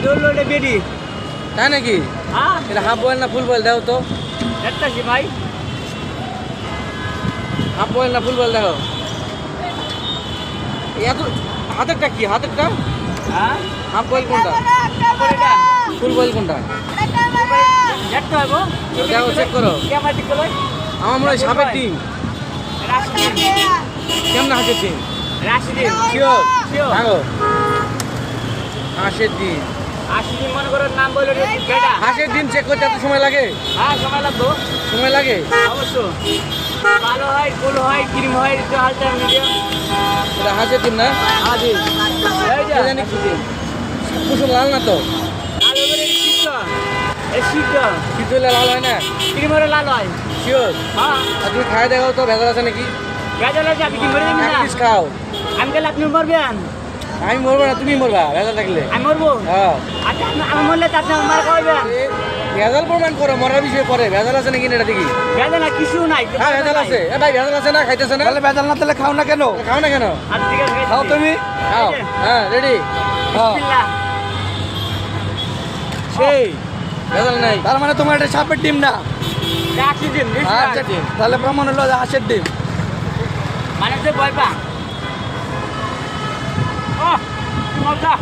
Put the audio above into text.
ধরলো এটা বেডি। তাই নাকি? হ্যাঁ এটা হাফ বয়েল না ফুল বয়েল দাও তো। একটা জি ভাই। হাফ বয়েল না ফুল বয়েল দেখো। এত হাতেরটা কি? হাতেরটা হ্যাঁ হাফ বয়েল কোনটা? এটা ফুল বয়েল কোনটা? দেখতে হবে। দেখো চেক করো। ক্যামেরা ঠিক করো। আমার মনে হয় সাপের ডিম। কেমন হাঁসের ডিম? রাশিদিন শিওর শিওর। দেখো হাঁসের ডিম। রাশিদিন মনে করো নাম বলে কেডা। হাঁসের ডিম চেক করতে এত সময় লাগে? হ্যাঁ সময় লাগবে সময় লাগে অবশ্য। ভালো হয় গোল হয় ক্রিম হয় একটু হালকা মিডিয়াম। এটা হাঁসের ডিম না? হ্যাঁ জি এই যে কে জানি কি ডিম? কুসুম লাল না তো? লাল হবে সিদ্ধ। এই সিদ্ধ সিদ্ধ হলে লাল হয় না? ক্রিম হলে লাল হয়। শিওর? হ্যাঁ আর তুমি খাই দেখাও তো ভেজাল আছে নাকি? গাজর আছে আপনি কি মরে যাবেন এক না? পিস খাও। আমি গেলে আপনি মরবেন। আমি মরবো না, তুমি মরবা ভেজাল থাকলে। আমি মরবো। হ্যাঁ আচ্ছা আমি মরলে তো আপনি আমার খাওয়াবেন। ভেজাল প্রমাণ করো, মরার বিষয়ে পরে ভেজাল আছে নাকি না এটা দেখি। গাজর না কিছু নাই। হ্যাঁ ভেজাল আছে। এ ভাই ভেজাল আছে না? খাইতেছে না? তাহলে ভেজাল না তাহলে খাও না কেন? খাও না কেন? আচ্ছা ঠিক আছে খাও তুমি। খাও। হ্যাঁ রেডি। হ্যাঁ। বিসমিল্লাহ। সেই ভেজাল নাই। তার মানে তোমার এটা সাপের ডিম না। রাশিদিন আচ্ছা, তাহলে প্রমাণ হলো যে হাঁসের ডিম। মানে যে ভয় পা। ও মজা।